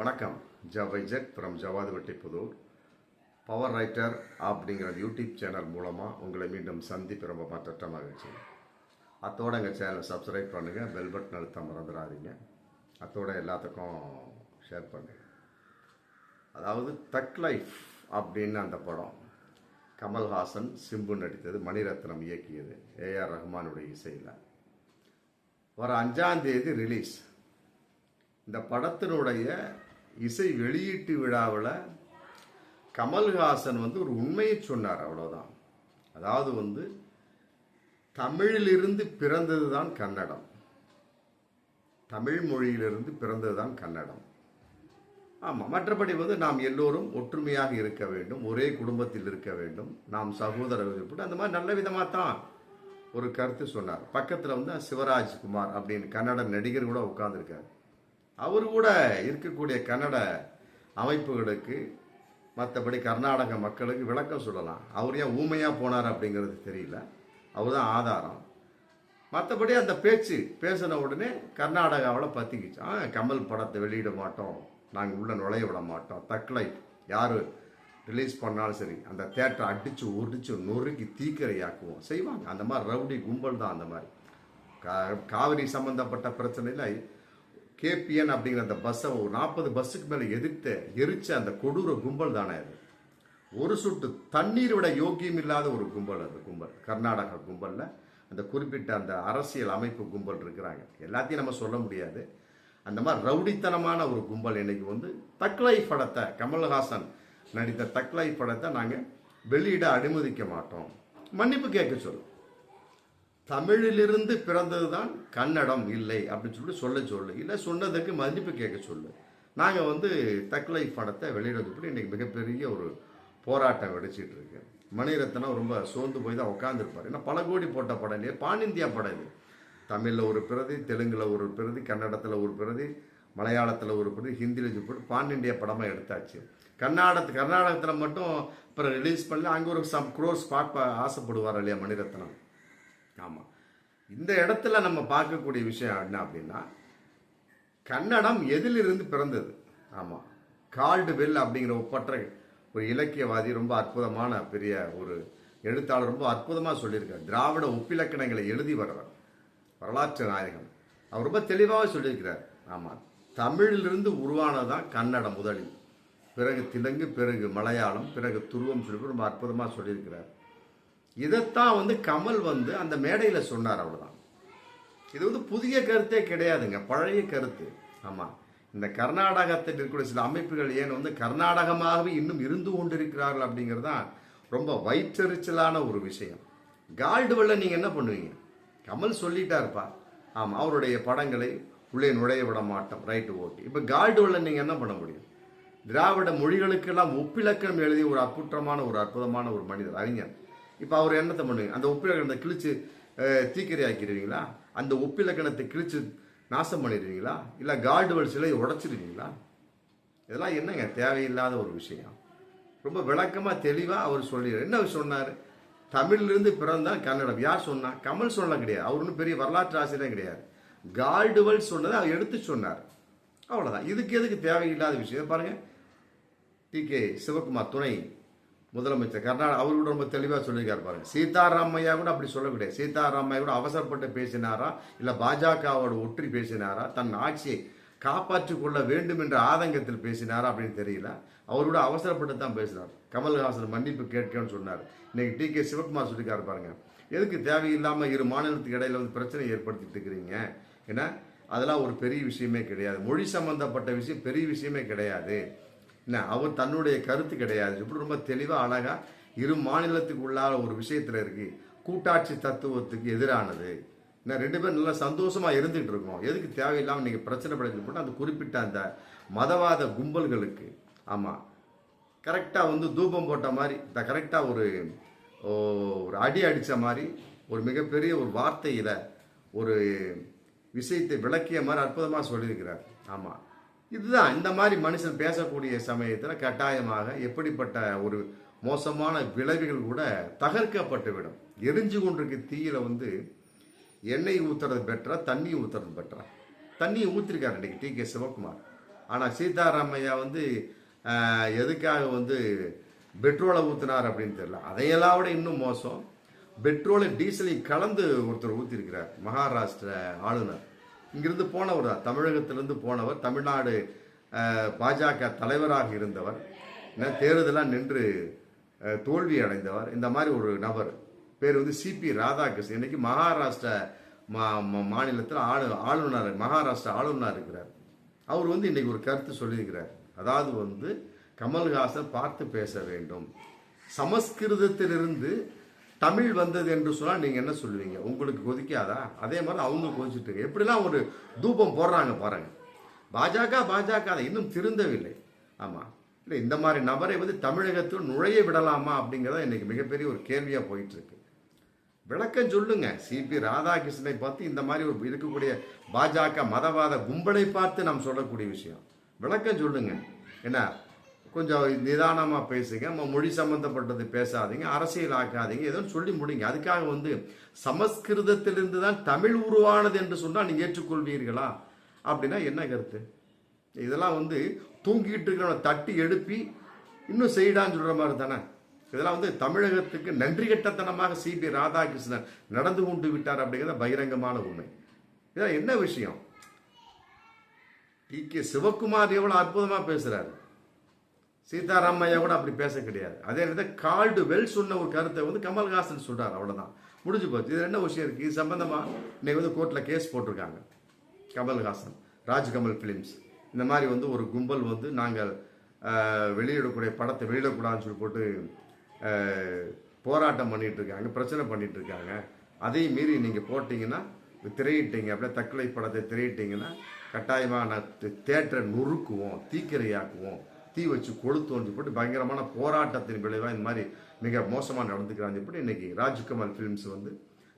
வணக்கம். ஜவைஜெட் from ஜவாதுவட்டிப்புதூர். Power writer அப்படிங்கிற YouTube channel மூலமாக உங்களை மீண்டும் சந்திப்பு ரொம்ப மற்ற மகிழ்ச்சி. அத்தோட எங்கள் சேனலை சப்ஸ்கிரைப் பண்ணுங்கள், பெல் பட்டன் அழுத்த மறந்துடாதீங்க. அத்தோட எல்லாத்துக்கும் ஷேர் பண்ணுங்கள். அதாவது தக் லைஃப் அப்படின்னு அந்த படம் கமல்ஹாசன் சிம்பு நடித்தது, மணிரத்னம் இயக்கியது, ஏஆர் ரஹ்மானுடைய இசையில் வர 5ஆம் தேதி ரிலீஸ். இந்த படத்தினுடைய இசை வெளியீட்டு விழாவில் கமல்ஹாசன் ஒரு உண்மையை சொன்னார், அவ்வளோதான். அதாவது தமிழிலிருந்து பிறந்தது தான் கன்னடம், தமிழ் மொழியிலிருந்து பிறந்தது தான் கன்னடம். ஆமாம், மற்றபடி நாம் எல்லோரும் ஒற்றுமையாக இருக்க வேண்டும், ஒரே குடும்பத்தில் இருக்க வேண்டும், நாம் சகோதரர்கள் அந்த மாதிரி நல்ல விதமாக தான் ஒரு கருத்து சொன்னார். பக்கத்தில் சிவராஜ்குமார் அப்படின்னு கன்னட நடிகர் கூட உட்கார்ந்துருக்கார். அவர் கூட இருக்கக்கூடிய கன்னட அமைப்புகளுக்கு மற்றபடி கர்நாடக மக்களுக்கு விளக்கம் சொல்லலாம். அவர் ஏன் ஊமையாக போனார் அப்படிங்கிறது தெரியல, அவர் தான் ஆதாரம். மற்றபடி அந்த பேசின உடனே கர்நாடகாவில் பற்றிக்கிச்சு. கமல் படத்தை வெளியிட மாட்டோம், நாங்கள் உள்ள நுழைய விட மாட்டோம், தக்லைஃப் யார் ரிலீஸ் பண்ணாலும் சரி அந்த தேட்டரை அடித்து ஒடிச்சு நொறுக்கி தீக்கிரையாக்குவோம் செய்வாங்க. அந்த மாதிரி ரவுடி கும்பல் தான். அந்த மாதிரி காவிரி சம்பந்தப்பட்ட பிரச்சனையில் கேபிஎன் அப்படிங்கிற அந்த பஸ்ஸை ஒரு 40 பஸ்ஸுக்கு மேலே எரிச்ச அந்த கொடூர கும்பல் தானே அது. ஒரு சொட்டு தண்ணீர் விட யோக்கியம் இல்லாத ஒரு கும்பல் அது. கும்பல் கர்நாடக கும்பலில் அந்த குறிப்பிட்ட அந்த அரசியல் அமைப்பு கும்பல் இருக்கிறாங்க. எல்லாத்தையும் நம்ம சொல்ல முடியாது. அந்த மாதிரி ரவுடித்தனமான ஒரு கும்பல் இன்னைக்கு தக்லைஃப் படத்தை, கமல்ஹாசன் நடித்த தக்லைஃப் படத்தை நாங்கள் வெளியிட அனுமதிக்க மாட்டோம், மன்னிப்பு கேட்க சொல்லு, தமிழிலிருந்து பிறந்தது தான் கன்னடம் இல்லை அப்படின்னு சொல்லு இல்லை சொன்னதுக்கு மன்னிப்பு கேட்க சொல்லு. நாங்கள் தக்லைஃப் படத்தை வெளியிடறதுக்கு இன்னைக்கு மிகப்பெரிய ஒரு போராட்டம் வெடிச்சிட்டு இருக்கு. மணிரத்னம் ரொம்ப சோர்ந்து போய் தான் உட்காந்துருப்பார். ஏன்னா பல கோடி போட்ட படம் இல்லையா, பான் இந்தியா படம் இது. தமிழில் ஒரு பிரதி, தெலுங்கில் ஒரு பிரதி, கன்னடத்தில் ஒரு பிரதி, மலையாளத்தில் ஒரு பிரதி, ஹிந்தியில் போட்டு பான் இந்தியா படமாக எடுத்தாச்சு. கர்நாடகத்தில் மட்டும் அப்புறம் ரிலீஸ் பண்ணல, அங்கே ஒரு சம் க்ரோர்ஸ் பார்க்க ஆசைப்படுவார் இல்லையா மணிரத்னம். ஆமாம், இந்த இடத்துல நம்ம பார்க்கக்கூடிய விஷயம் என்ன அப்படின்னா, கன்னடம் எதிலிருந்து பிறந்தது. ஆமாம், கால்டுவெல் அப்படிங்கிற ஒப்பற்ற ஒரு இலக்கியவாதி, ரொம்ப அற்புதமான பெரிய ஒரு எழுத்தாளர், ரொம்ப அற்புதமாக சொல்லியிருக்கார். திராவிட ஒப்பிலக்கணங்களை எழுதி வர்றவர், வரலாற்று நாயகம். அவர் ரொம்ப தெளிவாக சொல்லியிருக்கிறார். ஆமாம், தமிழிலிருந்து உருவானதான் கன்னடம் முதலில், பிறகு தெலுங்கு, பிறகு மலையாளம், பிறகு துருவம் சொல்லி ரொம்ப அற்புதமாக சொல்லியிருக்கிறார். இதைத்தான் கமல் அந்த மேடையில் சொன்னார், அவ்வளோதான். இது புதிய கருத்தே கிடையாதுங்க, பழைய கருத்து. ஆமாம், இந்த கர்நாடகத்தில் இருக்கக்கூடிய சில அமைப்புகள் ஏன் கர்நாடகமாகவே இன்னும் இருந்து கொண்டிருக்கிறார்கள் அப்படிங்கிறது தான் ரொம்ப வயிற்றெரிச்சலான ஒரு விஷயம். கால்டுவெல்ல நீங்கள் என்ன பண்ணுவீங்க? கமல் சொல்லிட்டாருப்பா, ஆமாம், அவருடைய படங்களை உள்ளே நுழைய விட மாட்டோம், ரைட்டு, ஓகே. இப்போ கால்டுவெல்ல நீங்கள் என்ன பண்ண முடியும்? திராவிட மொழிகளுக்கெல்லாம் ஒப்பிலக்கணம் எழுதிய ஒரு அற்புதமான ஒரு அற்புதமான ஒரு மனிதர், அறிஞர். இப்போ அவர் என்னத்தை பண்ணுவீங்க? அந்த ஒப்பிலக்கணத்தை கிழிச்சு தீக்கிரை ஆக்கிடுவீங்களா? அந்த ஒப்பிலக்கணத்தை கிழிச்சு நாசம் பண்ணிடுவீங்களா? இல்லை கால்டுவெல் சிலையை உடைச்சிடுவீங்களா? இதெல்லாம் என்னங்க தேவையில்லாத ஒரு விஷயம். ரொம்ப விளக்கமாக தெளிவாக அவர் சொல்லிடுறார். என்ன சொன்னார்? தமிழிலிருந்து பிறந்தான் கன்னடம். யார் சொன்னா? கமல் சொல்ல கிடையாது, அவர் ஒன்றும் பெரிய வரலாற்று ஆசிரியர் கிடையாது. கால்டுவெல் சொன்னதை அவர் எடுத்து சொன்னார், அவ்வளோதான். இதுக்கு எதுக்கு தேவையில்லாத விஷயம் பாருங்க. டி.கே. சிவகுமார் துணை முதலமைச்சர் கர்நாடகா, அவர் கூட ரொம்ப தெளிவாக சொல்லியிருக்காரு பாருங்க. சீதாராமையா கூட அப்படி சொல்லக்கூடாது. சீதாராமையா கூட அவசரப்பட்டு பேசினாரா, இல்லை பாஜகவோட ஒற்றி பேசினாரா, தன் ஆட்சியை காப்பாற்றிக் கொள்ள வேண்டும் என்ற ஆதங்கத்தில் பேசினாரா அப்படின்னு தெரியல. அவர் கூட அவசரப்பட்டு தான் பேசினார். கமல்ஹாசன் மன்னிப்பு கேட்கணும்னு சொன்னார். இன்னைக்கு டி.கே. சிவகுமார் சொல்லியிருக்காரு பாருங்க. எதுக்கு தேவையில்லாமல் இரு மாநிலத்துக்கு இடையில பிரச்சனை ஏற்படுத்திட்டு இருக்கிறீங்க? ஏன்னா அதெல்லாம் ஒரு பெரிய விஷயமே கிடையாது. மொழி சம்பந்தப்பட்ட விஷயம் பெரிய விஷயமே கிடையாது. என்ன, அவர் தன்னுடைய கருத்து கிடையாது. இப்படி ரொம்ப தெளிவாக அழகாக இரு மாநிலத்துக்கு உள்ளார ஒரு விஷயத்தில் இருக்கு, கூட்டாட்சி தத்துவத்துக்கு எதிரானது. என்ன, 2 பேரும் நல்லா சந்தோஷமாக இருந்துகிட்டு இருக்கோம். எதுக்கு தேவையில்லாமல் நீங்கள் பிரச்சனை படுத்தி போட்டு அந்த குறிப்பிட்ட அந்த மதவாத கும்பல்களுக்கு, ஆமாம், கரெக்டாக தூபம் போட்ட மாதிரி, கரெக்டாக ஒரு அடி அடித்த மாதிரி, ஒரு மிகப்பெரிய ஒரு வார்த்தையில் ஒரு விஷயத்தை விளக்கிய மாதிரி அற்புதமாக சொல்லியிருக்கிறார். ஆமாம், இதுதான் இந்த மாதிரி மனுஷன் பேசக்கூடிய சமயத்தில் கட்டாயமாக எப்படிப்பட்ட ஒரு மோசமான விளைவுகள் கூட தகர்க்கப்பட்டுவிடும். எரிஞ்சு கொண்டிருக்க தீயில எண்ணெய் ஊற்றுறது பெட்டரா, தண்ணி ஊற்றுறது பெட்டரா? தண்ணியை ஊற்றிருக்காரு இன்னைக்கு டி.கே. சிவகுமார். ஆனால் சீதாராமையா வந்து எதுக்காக வந்து பெட்ரோலை ஊற்றினார் அப்படின்னு தெரியல. அதையெல்லாம் விட இன்னும் மோசம், பெட்ரோலை டீசலையும் கலந்து ஒருத்தர் ஊற்றிருக்கிறார். மகாராஷ்டிர ஆளுநர் இங்கிருந்து போனவர் தான், தமிழகத்திலிருந்து போனவர், தமிழ்நாடு பாஜக தலைவராக இருந்தவர், தேர்தலாக நின்று தோல்வி அடைந்தவர். இந்த மாதிரி ஒரு நபர் பேர் வந்து சிபி ராதாகிருஷ்ணன். இன்னைக்கு மகாராஷ்டிர மாநிலத்தில் ஆளுநர், மகாராஷ்டிரா ஆளுநர் இருக்கிறார். அவர் வந்து இன்னைக்கு ஒரு கருத்து சொல்லியிருக்கிறார். அதாவது வந்து கமல்ஹாசன் பார்த்து பேச வேண்டும், சமஸ்கிருதத்திலிருந்து தமிழ் வந்தது என்று சொன்னால் நீங்கள் என்ன சொல்லுவீங்க? உங்களுக்கு கொதிக்காதா? அதே மாதிரி அவங்க கொதிச்சுட்டு எப்படிலாம் ஒரு தூபம் போடுறாங்க பாருங்க. பாஜக அதை இன்னும் திருந்தவில்லை. ஆமாம், இல்லை இந்த மாதிரி நபரை வந்து தமிழகத்தில் நுழைய விடலாமா அப்படிங்கிறத இன்னைக்கு மிகப்பெரிய ஒரு கேள்வியாக போயிட்டு இருக்கு. விளக்கம் சொல்லுங்க. சிபி ராதாகிருஷ்ணனை பார்த்து இந்த மாதிரி ஒரு இருக்கக்கூடிய பாஜக மதவாத கும்பலை பார்த்து நாம் சொல்லக்கூடிய விஷயம். விளக்கம் சொல்லுங்க. என்ன கொஞ்சம் நிதானமாக பேசுங்க, மொழி சம்பந்தப்பட்டது பேசாதீங்க, அரசியல் ஆக்காதீங்க, ஏதோ சொல்லி முடிங்க. அதுக்காக வந்து சமஸ்கிருதத்திலிருந்து தான் தமிழ் உருவானது என்று சொன்னால் நீங்கள் ஏற்றுக்கொள்வீர்களா அப்படின்னா என்ன கருத்து? இதெல்லாம் வந்து தூங்கிட்டு இருக்கிறவனை தட்டி எழுப்பி இன்னும் செய்டான்னு சொல்கிற மாதிரி தானே. இதெல்லாம் வந்து தமிழகத்துக்கு நன்றி கட்டத்தனமாக சிபி ராதாகிருஷ்ணன் நடந்து கொண்டு விட்டார் அப்படிங்கிறத பகிரங்கமான உண்மை. இதான் என்ன விஷயம்? டி.கே. சிவகுமார் எவ்வளோ அற்புதமாக பேசுகிறாரு, சீதாராமையா கூட அப்படி பேச கிடையாது. அதே நேரத்தில் கால்டு வெல் சொன்ன ஒரு கருத்தை வந்து கமல்ஹாசன் சொல்கிறார். அவ்வளோதான், முடிஞ்சு போச்சு. இது என்ன விஷயம் இருக்குது? இது சம்பந்தமாக இன்னைக்கு வந்து கோர்ட்டில் கேஸ் போட்டிருக்காங்க. கமல்ஹாசன், ராஜ்கமல் ஃபிலிம்ஸ் இந்த மாதிரி வந்து ஒரு கும்பல் வந்து நாங்கள் வெளியிடக்கூடிய படத்தை வெளியிடக்கூடாதுன்னு சொல்லி போட்டு போராட்டம் பண்ணிட்டு இருக்காங்க, பிரச்சனை பண்ணிட்டு இருக்காங்க. அதையும் மீறி நீங்கள் போட்டிங்கன்னா, திரையிட்டீங்க, அப்படியே தற்கொலை படத்தை திரையிட்டீங்கன்னா கட்டாயமாக நான் தேட்டரை நொறுக்குவோம், தீக்கிரையாக்குவோம், தீ வச்சு கொளுத்தோன்னு போட்டு பயங்கரமான போராட்டத்தின் விளைவாக இந்த மாதிரி மிக மோசமாக நடந்துக்கிறாங்க. இப்படி இன்னைக்கு ராஜ்கமல் ஃபிலிம்ஸ் வந்து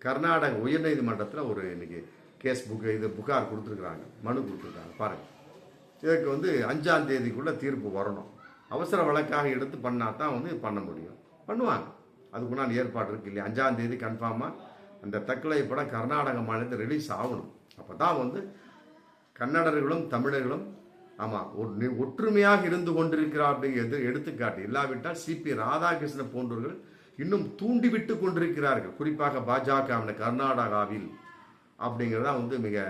கர்நாடக உயர்நீதிமன்றத்தில் ஒரு இன்னைக்கு கேஸ் புகார் கொடுத்துருக்குறாங்க, மனு கொடுத்துருக்காங்க. பாருங்கள், இதற்கு வந்து 5ஆம் தேதிக்குள்ளே தீர்ப்பு வரணும். அவசர வழக்காக எடுத்து பண்ணால் தான் வந்து பண்ண முடியும். பண்ணுவாங்க, அதுக்குண்டான ஏற்பாடு இருக்கு இல்லையா? 5ஆம் தேதி கன்ஃபார்மாக அந்த தற்கொலை படம் கர்நாடக மாநிலத்தில் ரிலீஸ் ஆகணும். அப்போ தான் வந்து கன்னடர்களும் தமிழர்களும் ஆமாம் ஒரு ஒற்றுமையாக இருந்து கொண்டிருக்கிறார் அப்படிங்கிறது எடுத்துக்காட்டு. இல்லாவிட்டால் சிபி ராதாகிருஷ்ணன் போன்றவர்கள் இன்னும் தூண்டிவிட்டு கொண்டிருக்கிறார்கள், குறிப்பாக பாஜக கர்நாடகாவில் அப்படிங்கிறதா வந்து மிக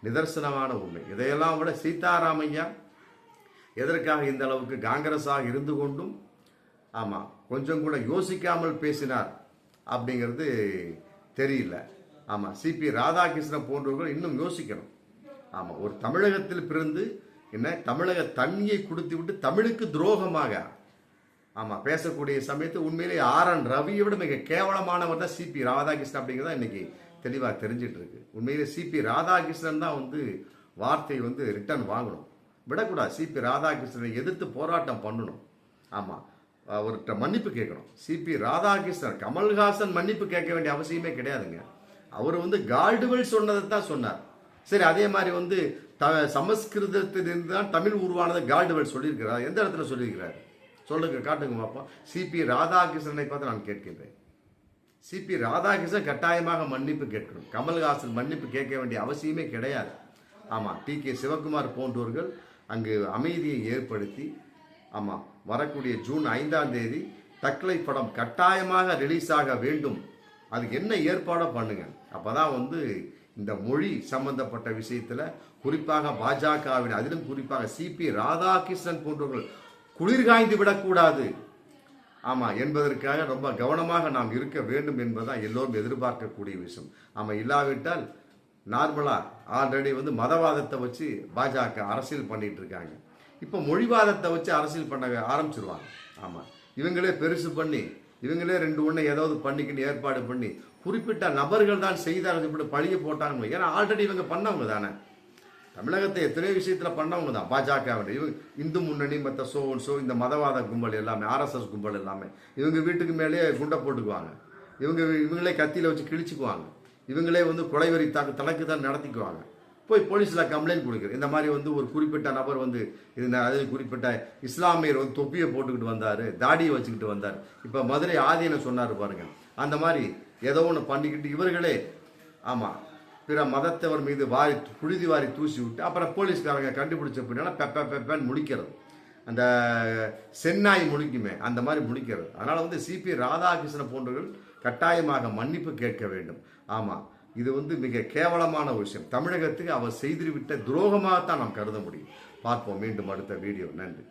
நிதர்சனமான உண்மை. இதையெல்லாம் விட சீதாராமையா எதற்காக இந்த அளவுக்கு காங்கிரஸாக இருந்து கொண்டும் ஆமாம் கொஞ்சம் கூட யோசிக்காமல் பேசினார் அப்படிங்கிறது தெரியல. ஆமாம், சிபி ராதாகிருஷ்ணன் போன்றவர்கள் இன்னும் யோசிக்கணும். ஆமாம், ஒரு தமிழகத்தில் பிறந்து என்ன தமிழக தண்ணியை குடித்து விட்டு தமிழுக்கு துரோகமாக ஆமாம் பேசக்கூடிய சமயத்து உண்மையிலே RN ரவியை விட மிக கேவலமானவர் தான் சிபி ராதாகிருஷ்ணன் அப்படிங்கிறத இன்னைக்கு தெளிவாக தெரிஞ்சிட்டு இருக்கு. உண்மையிலே சிபி ராதாகிருஷ்ணன் தான் வந்து வார்த்தையை வந்து ரிட்டர்ன் வாங்கணும், விடக்கூடாது. சிபி ராதாகிருஷ்ணனை எதிர்த்து போராட்டம் பண்ணணும். ஆமாம், அவர்கிட்ட மன்னிப்பு கேட்கணும். சிபி ராதாகிருஷ்ணன், கமல்ஹாசன் மன்னிப்பு கேட்க வேண்டிய அவசியமே கிடையாதுங்க. அவர் வந்து கால்டுவெல் சொன்னதை தான் சொன்னார். சரி, அதே மாதிரி வந்து சமஸ்கிருதத்திலிருந்து தான் தமிழ் உருவானதை கால்டுவெல் சொல்லியிருக்கிறார். எந்த இடத்துல சொல்லியிருக்கிறார் சொல்லுங்க, காட்டுங்க பார்ப்போம். சிபி ராதாகிருஷ்ணனை பார்த்து நான் கேட்கின்றேன். சிபி ராதாகிருஷ்ணன் கட்டாயமாக மன்னிப்பு கேட்கணும். கமல்ஹாசன் மன்னிப்பு கேட்க வேண்டிய அவசியமே கிடையாது. ஆமாம், டி.கே. சிவகுமார் போன்றவர்கள் அங்கு அமைதியை ஏற்படுத்தி ஆமாம் வரக்கூடிய ஜூன் 5ஆம் தேதி தற்கொலை படம் கட்டாயமாக ரிலீஸ் ஆக வேண்டும். அதுக்கு என்ன ஏற்பாடோ பண்ணுங்க. அப்போதான் வந்து இந்த மொழி சம்பந்தப்பட்ட விஷயத்தில் குறிப்பாக பாஜகவின், அதிலும் குறிப்பாக சிபி ராதாகிருஷ்ணன் போன்றவர்கள் குளிர்காய்ந்து விடக்கூடாது ஆமாம் என்பதற்காக ரொம்ப கவனமாக நாம் இருக்க வேண்டும் என்பதுதான் எல்லோரும் எதிர்பார்க்கக்கூடிய விஷயம். ஆமாம், இல்லாவிட்டால் நார்மலாக ஆல்ரெடி வந்து மதவாதத்தை வச்சு பாஜக அரசியல் பண்ணிட்டு இருக்காங்க. இப்போ மொழிவாதத்தை வச்சு அரசியல் பண்ண ஆரம்பிச்சிருவாங்க. ஆமாம், இவங்களே பெருசு பண்ணி இவங்களே 2 ஏதாவது பண்ணிக்கின்னு ஏற்பாடு பண்ணி குறிப்பிட்ட நபர்கள் தான் செய்தார்கள் இப்படி பழிய போட்டாங்க. ஏன்னா ஆல்ரெடி இவங்க பண்ணவங்க தானே, தமிழகத்தை எத்தனையோ விஷயத்தில் பண்ணவங்க தான் பாஜக. இவங்க இந்து முன்னணி மற்ற சோ இந்த மதவாத கும்பல் எல்லாமே, RSS கும்பல் எல்லாமே இவங்க வீட்டுக்கு மேலேயே குண்டை போட்டுக்குவாங்க. இவங்களே கத்தியில் வச்சு கிழிச்சுக்குவாங்க. இவங்களே வந்து கொலைவெறி தனக்கு தான் நடத்திக்குவாங்க. போய் போலீஸில் கம்ப்ளைண்ட் கொடுக்குறது. இந்த மாதிரி வந்து ஒரு குறிப்பிட்ட நபர் வந்து அது குறிப்பிட்ட இஸ்லாமியர் வந்து தொப்பியை போட்டுக்கிட்டு வந்தார், தாடியை வச்சுக்கிட்டு வந்தார். இப்போ மதுரை ஆதீனம் சொன்னார் பாருங்க, அந்த மாதிரி ஏதோ ஒன்று பண்ணிக்கிட்டு இவர்களே ஆமாம் பிற மதத்தவர் மீது புழுதி வாரி தூசி விட்டு அப்புறம் போலீஸ்காரங்க கண்டுபிடிச்ச பின்னால பெப்பன்னு முடிக்கிறது. அந்த சென்னாய் முழிக்குமே அந்த மாதிரி முடிக்கிறது. அதனால் வந்து சிபி ராதாகிருஷ்ணன் போன்றவர்கள் கட்டாயமாக மன்னிப்பு கேட்க வேண்டும். ஆமாம், இது வந்து மிக கேவலமான விஷயம். தமிழகத்துக்கு அவர் செய்துவிட்ட துரோகமாகத்தான் நாம் கருத முடியும். பார்ப்போம் மீண்டும் அடுத்த வீடியோ. நன்றி.